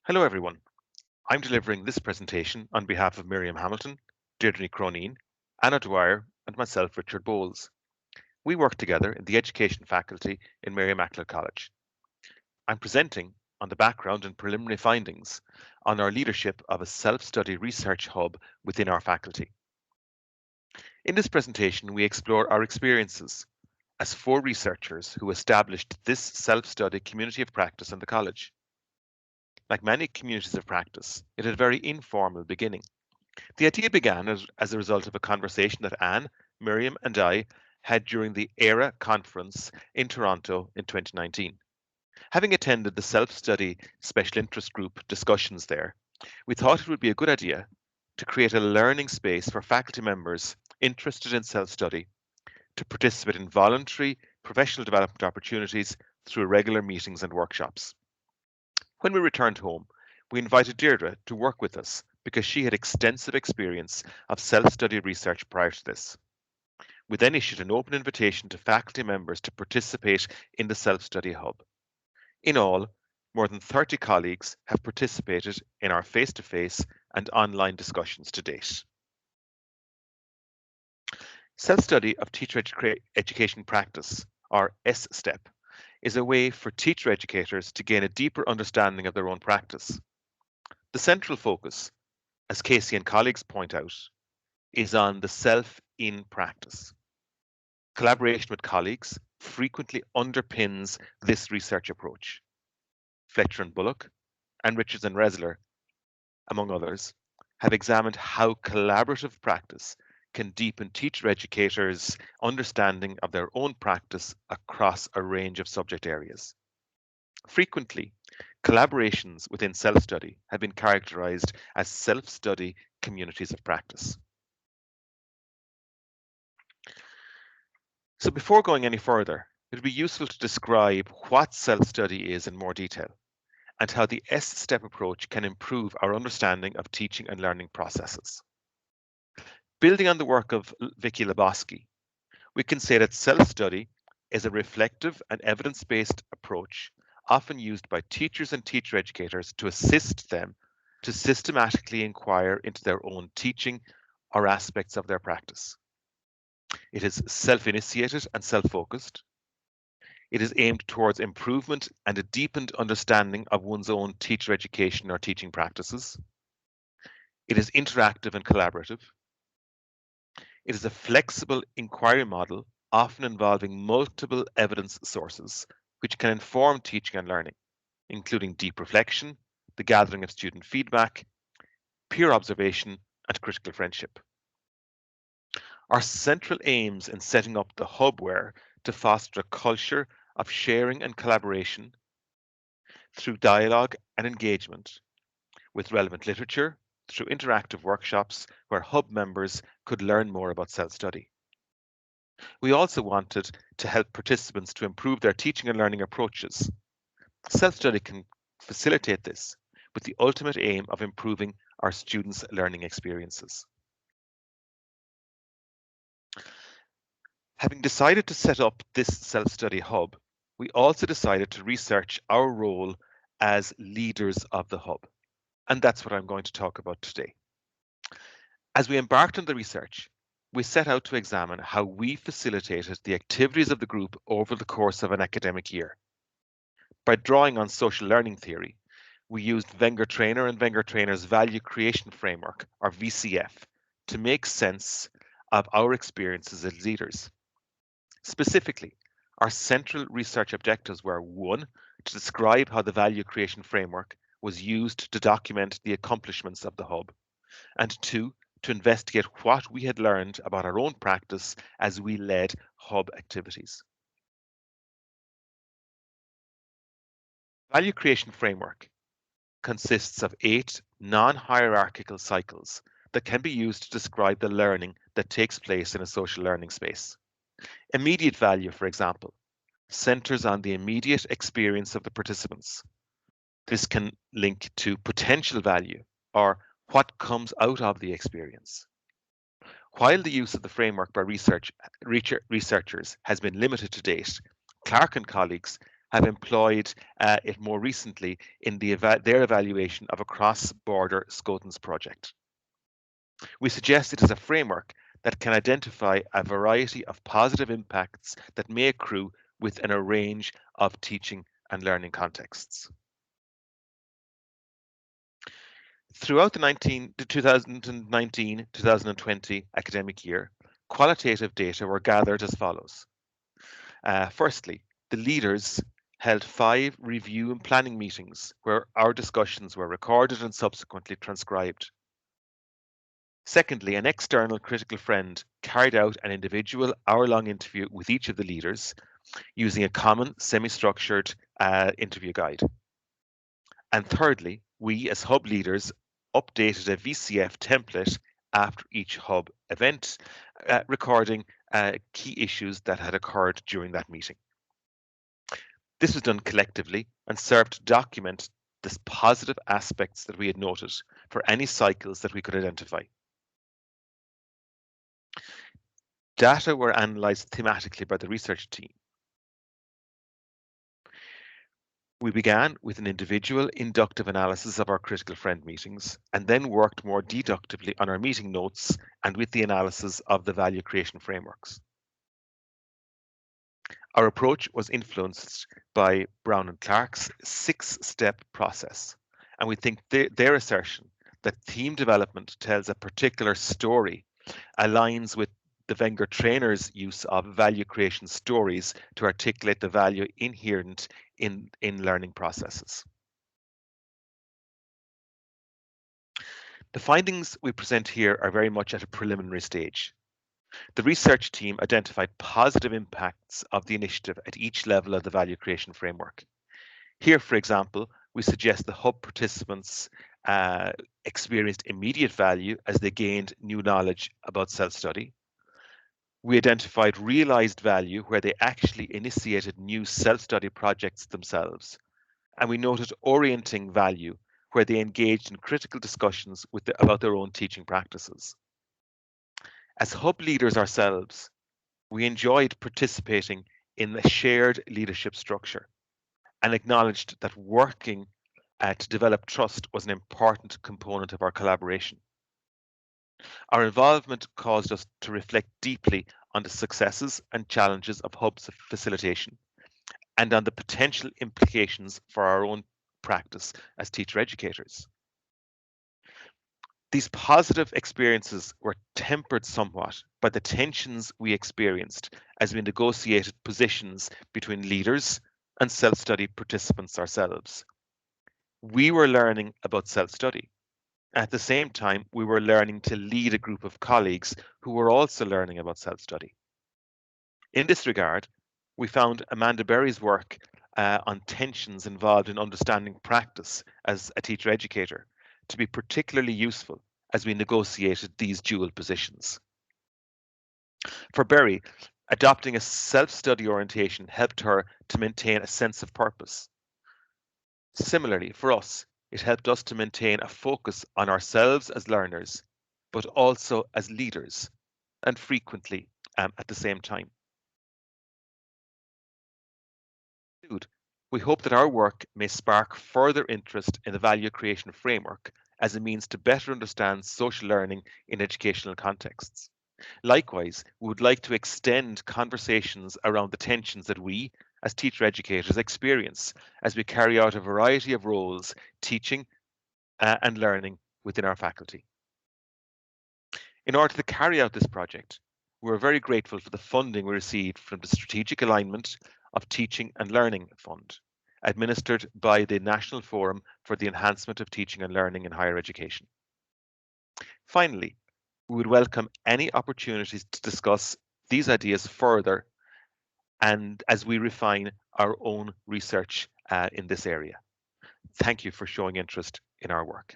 Hello everyone. I'm delivering this presentation on behalf of Miriam Hamilton, Déirdre Chróinín, Anna Dwyer and myself, Richard Bowles. We work together in the Education faculty in Mary Immaculate College. I'm presenting on the background and preliminary findings on our leadership of a self-study research hub within our faculty. In this presentation, we explore our experiences as 4 researchers who established this self-study community of practice in the college. Like many communities of practice, it had a very informal beginning. The idea began as a result of a conversation that Anne, Miriam, and I had during the ERA conference in Toronto in 2019. Having attended the self-study special interest group discussions there, we thought it would be a good idea to create a learning space for faculty members interested in self-study to participate in voluntary professional development opportunities through regular meetings and workshops. When we returned home, we invited Déirdre to work with us because she had extensive experience of self-study research prior to this. We then issued an open invitation to faculty members to participate in the Self-Study Hub. In all, more than 30 colleagues have participated in our face-to-face and online discussions to date. Self-study of teacher education practice, or S-STEP, is a way for teacher educators to gain a deeper understanding of their own practice. The central focus, as Casey and colleagues point out, is on the self in practice. Collaboration with colleagues frequently underpins this research approach. Fletcher and Bullock, and Richards and Resler, among others, have examined how collaborative practice can deepen teacher educators' understanding of their own practice across a range of subject areas. Frequently, collaborations within self-study have been characterized as self-study communities of practice. So before going any further, it would be useful to describe what self-study is in more detail and how the S-STEP approach can improve our understanding of teaching and learning processes. Building on the work of Vicky Lebowski, we can say that self-study is a reflective and evidence-based approach often used by teachers and teacher educators to assist them to systematically inquire into their own teaching or aspects of their practice. It is self-initiated and self-focused. It is aimed towards improvement and a deepened understanding of one's own teacher education or teaching practices. It is interactive and collaborative. It is a flexible inquiry model, often involving multiple evidence sources, which can inform teaching and learning, including deep reflection, the gathering of student feedback, peer observation, and critical friendship. Our central aims in setting up the hub were to foster a culture of sharing and collaboration through dialogue and engagement with relevant literature, through interactive workshops where hub members could learn more about self-study. We also wanted to help participants to improve their teaching and learning approaches. Self-study can facilitate this with the ultimate aim of improving our students' learning experiences. Having decided to set up this self-study hub, we also decided to research our role as leaders of the hub. And that's what I'm going to talk about today. As we embarked on the research, we set out to examine how we facilitated the activities of the group over the course of an academic year. By drawing on social learning theory, we used Wenger Trainer and Wenger Trainer's Value Creation Framework, or VCF, to make sense of our experiences as leaders. Specifically, our central research objectives were 1, to describe how the Value Creation Framework was used to document the accomplishments of the hub, and 2, to investigate what we had learned about our own practice as we led hub activities. Value Creation Framework consists of 8 non-hierarchical cycles that can be used to describe the learning that takes place in a social learning space. Immediate value, for example, centers on the immediate experience of the participants. This can link to potential value, or what comes out of the experience. While the use of the framework by researchers has been limited to date, Clark and colleagues have employed it more recently in their evaluation of a cross-border SCOTUS project. We suggest it is a framework that can identify a variety of positive impacts that may accrue within a range of teaching and learning contexts. Throughout the 2019-2020 academic year, qualitative data were gathered as follows. Firstly, the leaders held 5 review and planning meetings where our discussions were recorded and subsequently transcribed. Secondly, an external critical friend carried out an individual hour-long interview with each of the leaders using a common semi-structured interview guide. And thirdly, we as Hub leaders updated a VCF template after each Hub event, recording key issues that had occurred during that meeting. This was done collectively and served to document the positive aspects that we had noted for any cycles that we could identify. Data were analysed thematically by the research team. We began with an individual inductive analysis of our critical friend meetings and then worked more deductively on our meeting notes and with the analysis of the value creation frameworks. Our approach was influenced by Brown and Clark's 6-step process, and we think their assertion that theme development tells a particular story aligns with the Wenger trainer's use of value creation stories to articulate the value inherent in learning processes. The findings we present here are very much at a preliminary stage. The research team identified positive impacts of the initiative at each level of the value creation framework. Here, for example, we suggest the Hub participants experienced immediate value as they gained new knowledge about self-study. We identified realized value where they actually initiated new self-study projects themselves. And we noted orienting value where they engaged in critical discussions about their own teaching practices. As Hub leaders ourselves, we enjoyed participating in the shared leadership structure and acknowledged that working to develop trust was an important component of our collaboration. Our involvement caused us to reflect deeply on the successes and challenges of Hub's facilitation and on the potential implications for our own practice as teacher educators. These positive experiences were tempered somewhat by the tensions we experienced as we negotiated positions between leaders and self-study participants ourselves. We were learning about self-study. At the same time, we were learning to lead a group of colleagues who were also learning about self-study. In this regard, we found Amanda Berry's work on tensions involved in understanding practice as a teacher educator to be particularly useful as we negotiated these dual positions. For Berry, adopting a self-study orientation helped her to maintain a sense of purpose. Similarly, for us, it helped us to maintain a focus on ourselves as learners, but also as leaders, and frequently at the same time. We hope that our work may spark further interest in the value creation framework as a means to better understand social learning in educational contexts. Likewise, we would like to extend conversations around the tensions that we, as teacher educators, experience as we carry out a variety of roles, teaching and learning within our faculty. In order to carry out this project, we are very grateful for the funding we received from the Strategic Alignment of Teaching and Learning Fund, administered by the National Forum for the Enhancement of Teaching and Learning in Higher Education. Finally, we would welcome any opportunities to discuss these ideas further and as we refine our own research in this area. Thank you for showing interest in our work.